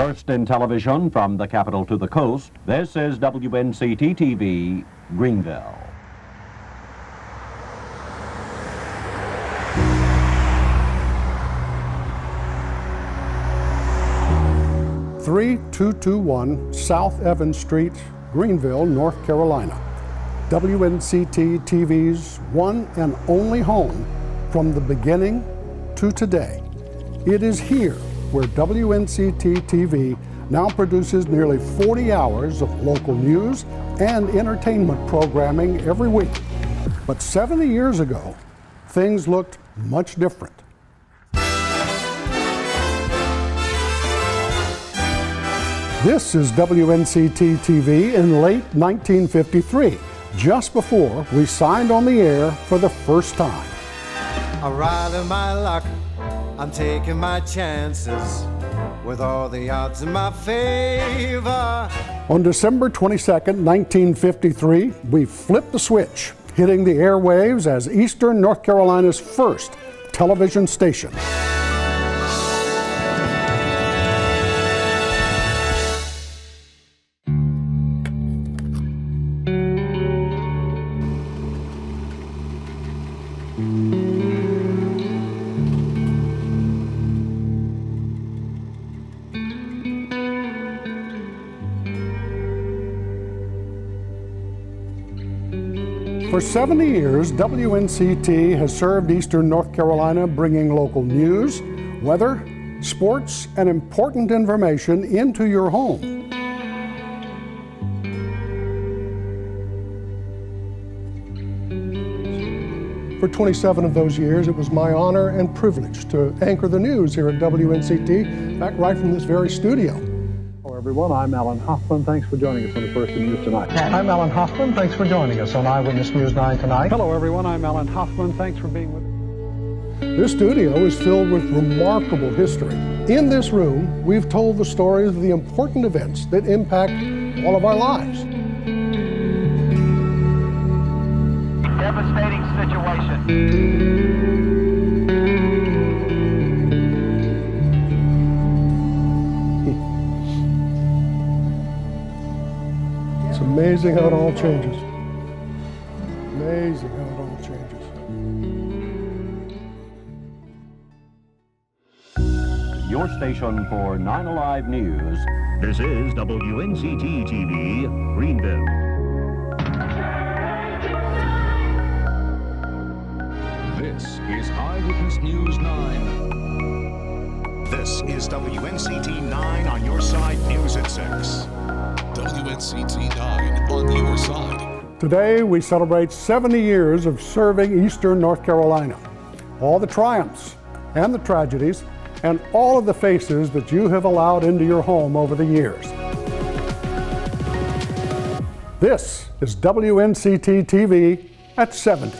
First in television from the capital to the coast, this is WNCT-TV, Greenville. (3221) South Evans Street, Greenville, North Carolina. WNCT-TV's one and only home from the beginning to today. It is here where WNCT-TV now produces nearly 40 hours of local news and entertainment programming every week. But 70 years ago, things looked much different. This is WNCT-TV in late 1953, just before we signed on the air for the first time. I'm riding my luck, I'm taking my chances, with all the odds in my favor. On December 22nd, 1953, we flipped the switch, hitting the airwaves as Eastern North Carolina's first television station. For 70 years, WNCT has served Eastern North Carolina, bringing local news, weather, sports, and important information into your home. For 27 of those years, it was my honor and privilege to anchor the news here at WNCT, in fact, right from this very studio. Hello everyone, I'm Alan Hoffman. Thanks for joining us on the First in News Tonight. I'm Alan Hoffman. Thanks for joining us on Eyewitness News 9 tonight. Hello everyone, I'm Alan Hoffman. Thanks for being with us. This studio is filled with remarkable history. In this room, we've told the stories of the important events that impact all of our lives. Devastating situation. Amazing how it all changes. Amazing how it all changes. Your station for 9 Alive News. This is WNCT-TV, Greenville. This is Eyewitness News 9. This is WNCT 9 on your side, news at 6. WNCT 9 on your side. Today we celebrate 70 years of serving Eastern North Carolina. All the triumphs and the tragedies and all of the faces that you have allowed into your home over the years. This is WNCT TV at 70.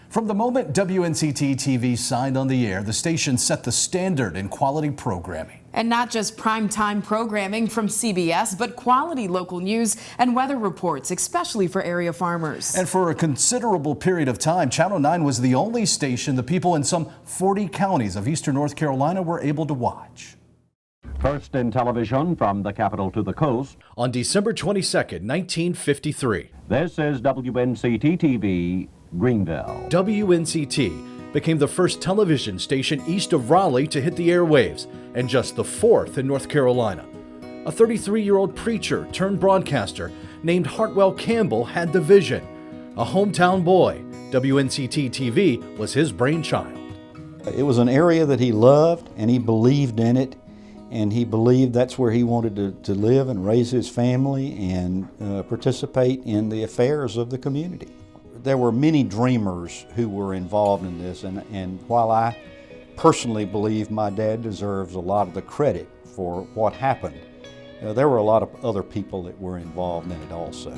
From the moment WNCT-TV signed on the air, the station set the standard in quality programming. And not just primetime programming from CBS, but quality local news and weather reports, especially for area farmers. And for a considerable period of time, Channel 9 was the only station the people in some 40 counties of Eastern North Carolina were able to watch. First in television from the capital to the coast. On December 22nd, 1953. This is WNCT-TV, Greenville. WNCT became the first television station east of Raleigh to hit the airwaves, and just the fourth in North Carolina. A 33-year-old preacher turned broadcaster named Hartwell Campbell had the vision. A hometown boy, WNCT-TV was his brainchild. It was an area that he loved, and he believed in it, and he believed that's where he wanted to live and raise his family and participate in the affairs of the community. There were many dreamers who were involved in this, and while I personally believe my dad deserves a lot of the credit for what happened, there were a lot of other people that were involved in it also.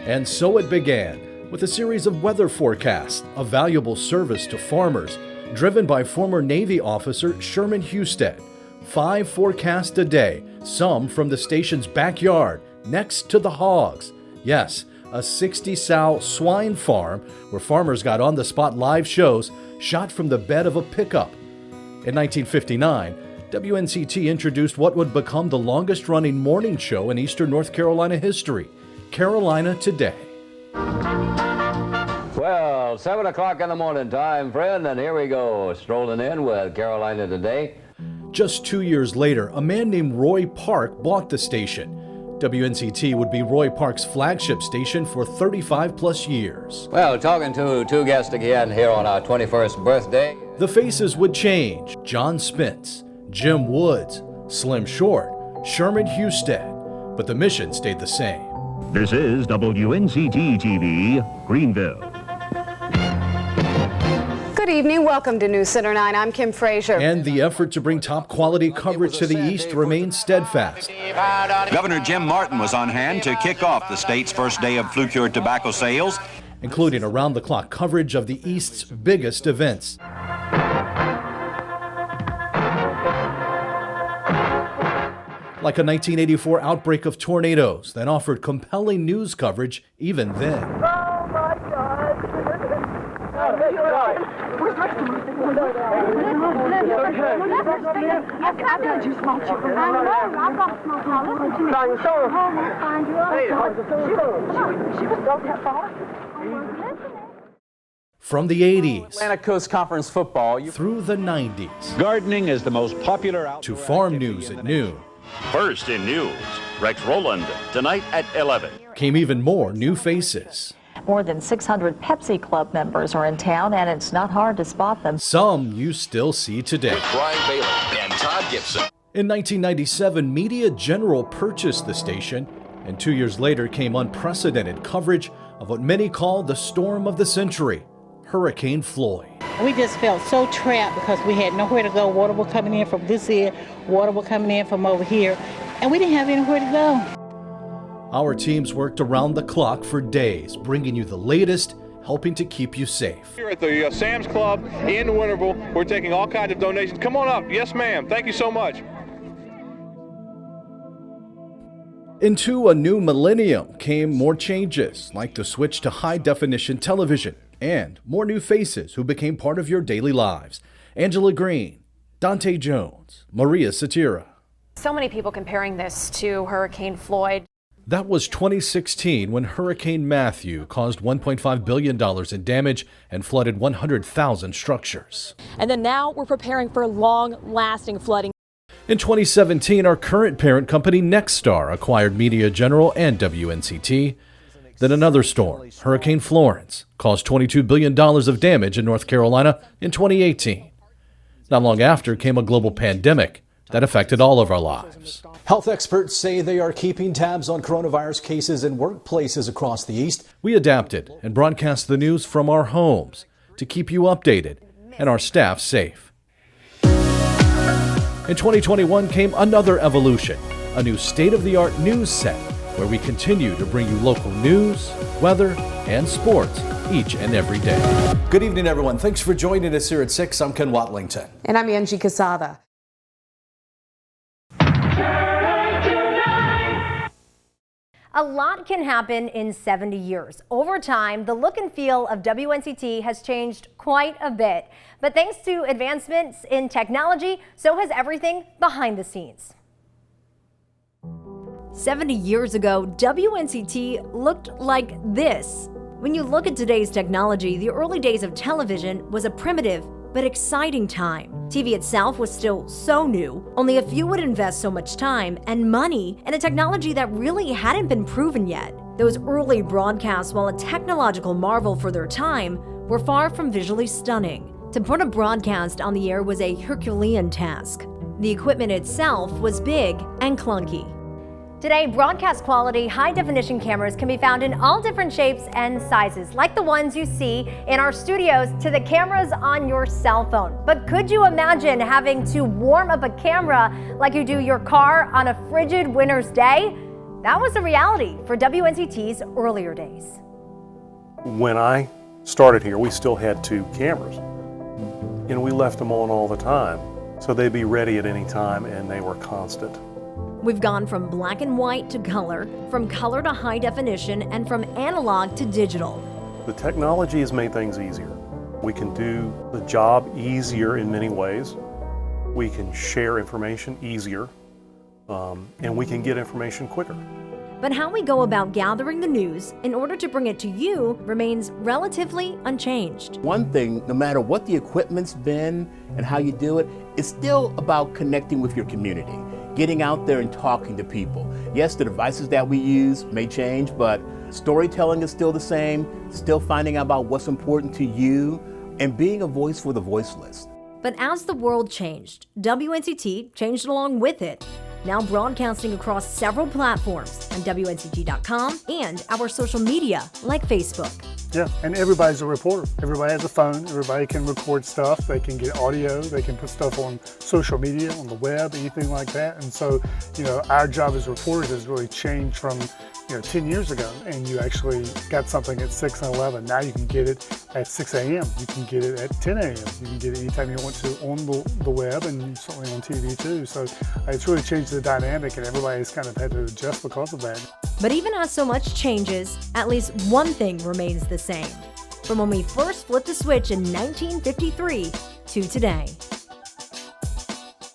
And so it began with a series of weather forecasts, a valuable service to farmers, driven by former Navy officer Sherman Husted, 5 forecasts a day, some from the station's backyard, next to the hogs. Yes, a 60-sow swine farm where farmers got on-the-spot live shows shot from the bed of a pickup. In 1959, WNCT introduced what would become the longest-running morning show in eastern North Carolina history, Carolina Today. Well, 7 o'clock in the morning time, friend, and here we go, strolling in with Carolina Today. Just 2 years later, a man named Roy Park bought the station. WNCT would be Roy Park's flagship station for 35-plus years. Well, talking to two guests again here on our 21st birthday. The faces would change. John Spence, Jim Woods, Slim Short, Sherman Husted, but the mission stayed the same. This is WNCT-TV, Greenville. Good evening. Welcome to News Center 9. I'm Kim Frazier. And the effort to bring top-quality coverage to the east remains steadfast. Governor Jim Martin was on hand to kick off the state's first day of flu-cured tobacco sales, including around-the-clock coverage of the East's biggest events. Like a 1984 outbreak of tornadoes that offered compelling news coverage even then. Oh my God! From the 80s, Atlantic Coast Conference football, through the 90s, gardening is the most popular outdoor to farm news at noon. First in news, Rex Rowland, tonight at 11. Came even more new faces. More than 600 Pepsi Club members are in town, and it's not hard to spot them. Some you still see today. Brian Bailey and Todd Gibson. In 1997, Media General purchased the station, and 2 years later came unprecedented coverage of what many call the storm of the century, Hurricane Floyd. We just felt so trapped because we had nowhere to go. Water was coming in from this end, water was coming in from over here, and we didn't have anywhere to go. Our teams worked around the clock for days, bringing you the latest, helping to keep you safe. Here at the Sam's Club in Winterville, we're taking all kinds of donations. Come on up. Yes, ma'am. Thank you so much. Into a new millennium came more changes, like the switch to high-definition television, and more new faces who became part of your daily lives. Angela Green, Dante Jones, Maria Satira. So many people comparing this to Hurricane Floyd. That was 2016 when Hurricane Matthew caused $1.5 billion in damage and flooded 100,000 structures. And then now we're preparing for long-lasting flooding. In 2017, our current parent company, Nexstar, acquired Media General and WNCT. Then another storm, Hurricane Florence, caused $22 billion of damage in North Carolina in 2018. Not long after came a global pandemic that affected all of our lives. Health experts say they are keeping tabs on coronavirus cases in workplaces across the East. We adapted and broadcast the news from our homes to keep you updated and our staff safe. In 2021 came another evolution, a new state-of-the-art news set where we continue to bring you local news, weather, and sports each and every day. Good evening, everyone. Thanks for joining us here at 6. I'm Ken Watlington. And I'm Angie Casada. A lot can happen in 70 years. Over time, the look and feel of WNCT has changed quite a bit. But thanks to advancements in technology, so has everything behind the scenes. 70 years ago, WNCT looked like this. When you look at today's technology, the early days of television was a primitive but exciting time. TV itself was still so new, only a few would invest so much time and money in a technology that really hadn't been proven yet. Those early broadcasts, while a technological marvel for their time, were far from visually stunning. To put a broadcast on the air was a Herculean task. The equipment itself was big and clunky. Today, broadcast quality, high-definition cameras can be found in all different shapes and sizes, like the ones you see in our studios to the cameras on your cell phone. But could you imagine having to warm up a camera like you do your car on a frigid winter's day? That was a reality for WNCT's earlier days. When I started here, we still had 2 cameras. We left them on all the time. so they'd be ready at any time, and they were constant. We've gone from black and white to color, from color to high definition, and from analog to digital. The technology has made things easier. We can do the job easier in many ways. We can share information easier, and we can get information quicker. But how we go about gathering the news in order to bring it to you remains relatively unchanged. One thing, no matter what the equipment's been and how you do it, it's still about connecting with your community, getting out there and talking to people. Yes, the devices that we use may change, but storytelling is still the same, still finding out about what's important to you, and being a voice for the voiceless. But as the world changed, WNCT changed along with it. Now broadcasting across several platforms on WNCT.com and our social media like Facebook. Yeah, and everybody's a reporter. Everybody has a phone. Everybody can record stuff. They can get audio. They can put stuff on social media, on the web, anything like that. And so, our job as reporters has really changed from 10 years ago, and you actually got something at 6 and 11. Now you can get it at 6 a.m. You can get it at 10 a.m. You can get it anytime you want to on the web, and certainly on TV too. So it's really changed the dynamic, and everybody's kind of had to adjust because of that. But even as so much changes, at least one thing remains the same. From when we first flipped a switch in 1953 to today.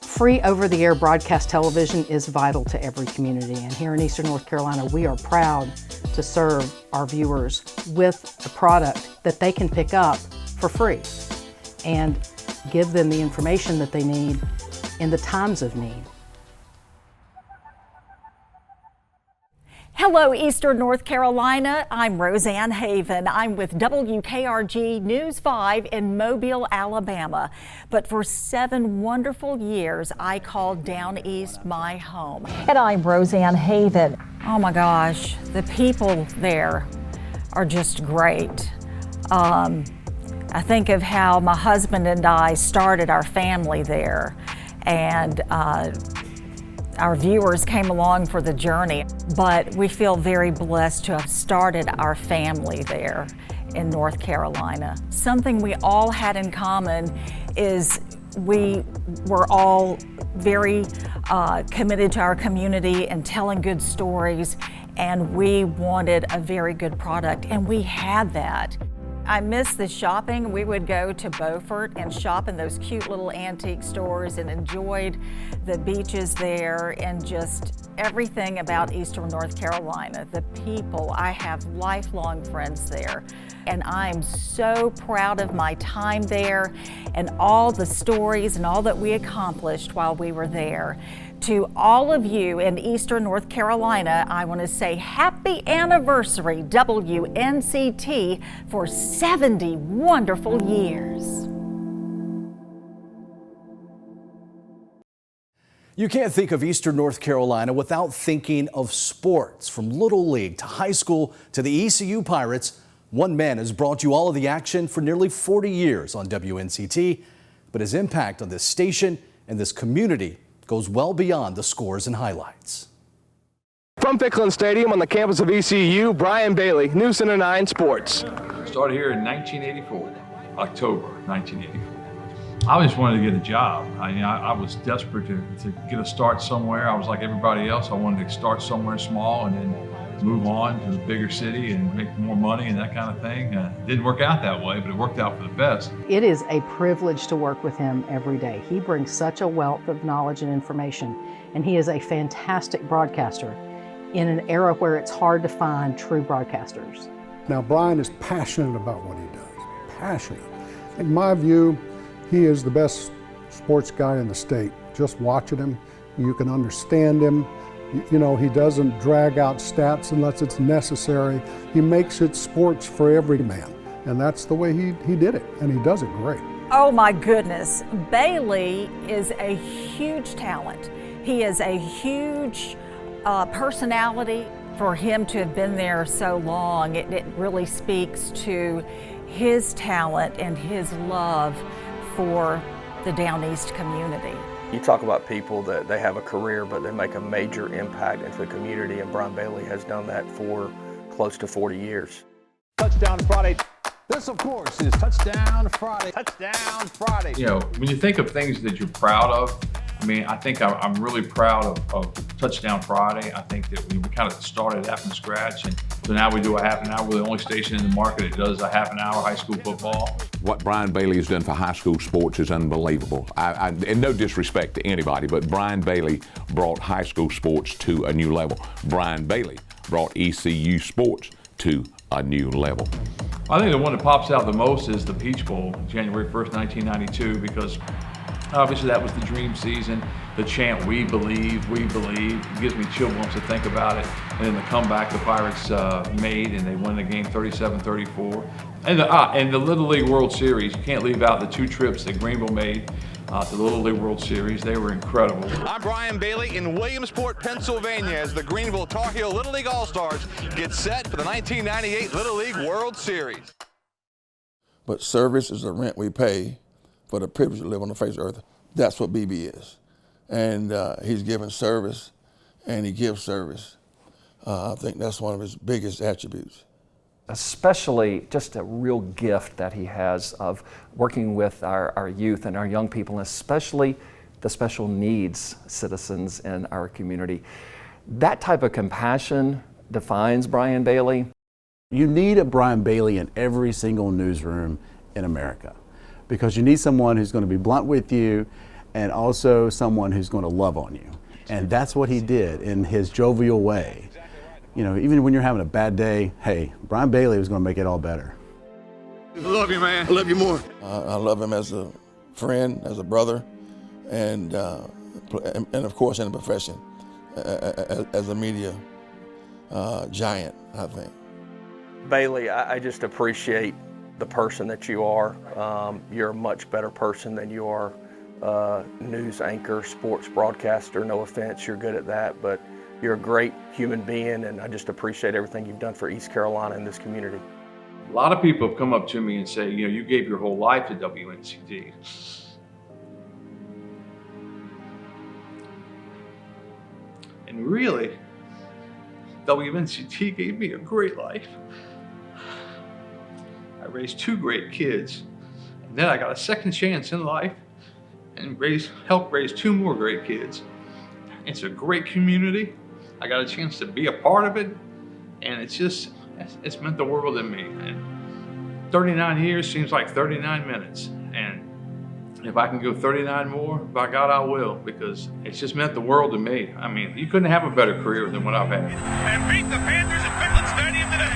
Free over-the-air broadcast television is vital to every community, and here in Eastern North Carolina, we are proud to serve our viewers with a product that they can pick up for free and give them the information that they need in the times of need. Hello, Eastern North Carolina. I'm Roseanne Haven. I'm with WKRG News 5 in Mobile, Alabama. But for 7 wonderful years, I called Down East my home. And I'm Roseanne Haven. Oh my gosh, the people there are just great. I think of how my husband and I started our family there, and our viewers came along for the journey, but we feel very blessed to have started our family there in North Carolina. Something we all had in common is we were all very committed to our community and telling good stories, and we wanted a very good product, and we had that. I miss the shopping. We would go to Beaufort and shop in those cute little antique stores and enjoyed the beaches there and just everything about Eastern North Carolina. The people, I have lifelong friends there. And I'm so proud of my time there and all the stories and all that we accomplished while we were there. To all of you in Eastern North Carolina, I want to say happy anniversary, WNCT, for 70 wonderful years. You can't think of Eastern North Carolina without thinking of sports. From Little League to high school to the ECU Pirates, one man has brought you all of the action for nearly 40 years on WNCT, but his impact on this station and this community goes well beyond the scores and highlights. From Ficklin Stadium on the campus of ECU, Brian Bailey, News Center 9 Sports. Started here in 1984, October 1984. I just wanted to get a job. I was desperate to get a start somewhere. I was like everybody else. I wanted to start somewhere small and then move on to the bigger city and make more money and that kind of thing. It didn't work out that way, but it worked out for the best. It is a privilege to work with him every day. He brings such a wealth of knowledge and information, and he is a fantastic broadcaster in an era where it's hard to find true broadcasters. Now, Brian is passionate about what he does, passionate. In my view, he is the best sports guy in the state. Just watching him, you can understand him. You know, he doesn't drag out stats unless it's necessary. He makes it sports for every man. And that's the way he did it, and he does it great. Oh my goodness, Bailey is a huge talent. He is a huge personality. For him to have been there so long, it really speaks to his talent and his love for the Down East community. You talk about people that they have a career, but they make a major impact into the community, and Brian Bailey has done that for close to 40 years. Touchdown Friday. This, of course, is Touchdown Friday. Touchdown Friday. You know, when you think of things that you're proud of, I mean, I think I'm really proud of Touchdown Friday. I think that we kind of started that from scratch, and so now we do a half an hour. We're the only station in the market that does a half an hour high school football. What Brian Bailey has done for high school sports is unbelievable. And no disrespect to anybody, but Brian Bailey brought high school sports to a new level. Brian Bailey brought ECU sports to a new level. I think the one that pops out the most is the Peach Bowl, January 1st, 1992, because obviously that was the dream season. The chant, we believe, it gives me chill bumps to think about it. And then the comeback the Pirates made, and they won the game 37-34. And the Little League World Series, you can't leave out the 2 trips that Greenville made to the Little League World Series. They were incredible. I'm Brian Bailey in Williamsport, Pennsylvania, as the Greenville Tar Heel Little League All-Stars get set for the 1998 Little League World Series. But service is the rent we pay for the privilege to live on the face of earth. That's what BB is. And he's given service, and he gives service. I think that's one of his biggest attributes. Especially just a real gift that he has of working with our youth and our young people, and especially the special needs citizens in our community. That type of compassion defines Brian Bailey. You need a Brian Bailey in every single newsroom in America, because you need someone who's going to be blunt with you and also someone who's going to love on you. And that's what he did in his jovial way. You know, even when you're having a bad day, hey, Brian Bailey was going to make it all better. Love you, man. I love you more. I love him as a friend, as a brother, and of course in the profession, as a media giant, I think. Bailey, I just appreciate the person that you are. You're a much better person than you are news anchor, sports broadcaster. No offense, you're good at that, but you're a great human being, and I just appreciate everything you've done for East Carolina and this community. A lot of people have come up to me and say, you know, you gave your whole life to WNCT. And really, WNCT gave me a great life. I raised 2 great kids, and then I got a second chance in life and helped raise 2 more great kids. It's a great community. I got a chance to be a part of it, and it's meant the world to me. And 39 years seems like 39 minutes. And if I can go 39 more, by God, I will, because it's just meant the world to me. I mean, you couldn't have a better career than what I've had. And beat the Panthers at Finland Stadium today.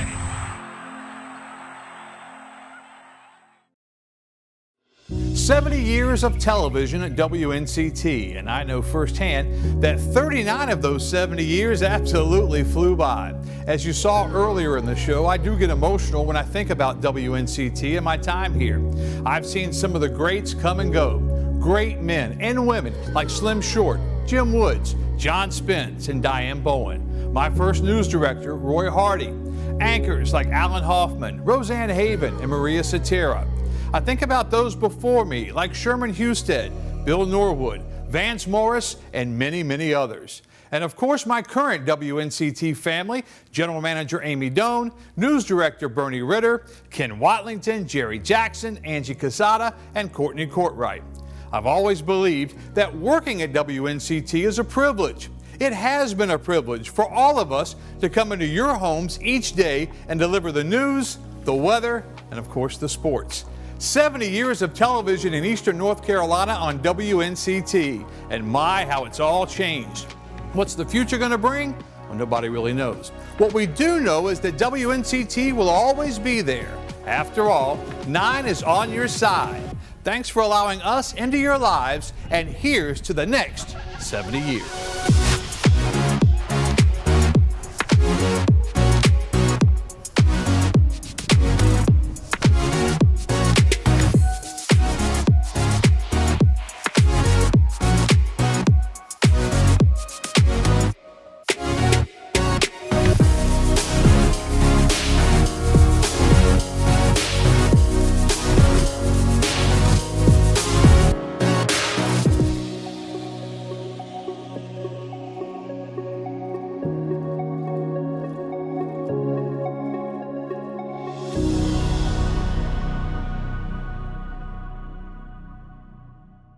70 years of television at WNCT, and I know firsthand that 39 of those 70 years absolutely flew by. As you saw earlier in the show, I do get emotional when I think about WNCT and my time here. I've seen some of the greats come and go. Great men and women like Slim Short, Jim Woods, John Spence, and Diane Bowen. My first news director, Roy Hardy. Anchors like Alan Hoffman, Roseanne Haven, and Maria Cetera. I think about those before me, like Sherman Husted, Bill Norwood, Vance Morris, and many, many others. And of course, my current WNCT family, General Manager Amy Doan, News Director Bernie Ritter, Ken Watlington, Jerry Jackson, Angie Casada, and Courtney Courtwright. I've always believed that working at WNCT is a privilege. It has been a privilege for all of us to come into your homes each day and deliver the news, the weather, and of course, the sports. 70 years of television in Eastern North Carolina on WNCT, and my, how it's all changed. What's the future going to bring? Well, nobody really knows. What we do know is that WNCT will always be there. After all, 9 is on your side. Thanks for allowing us into your lives, and here's to the next 70 years.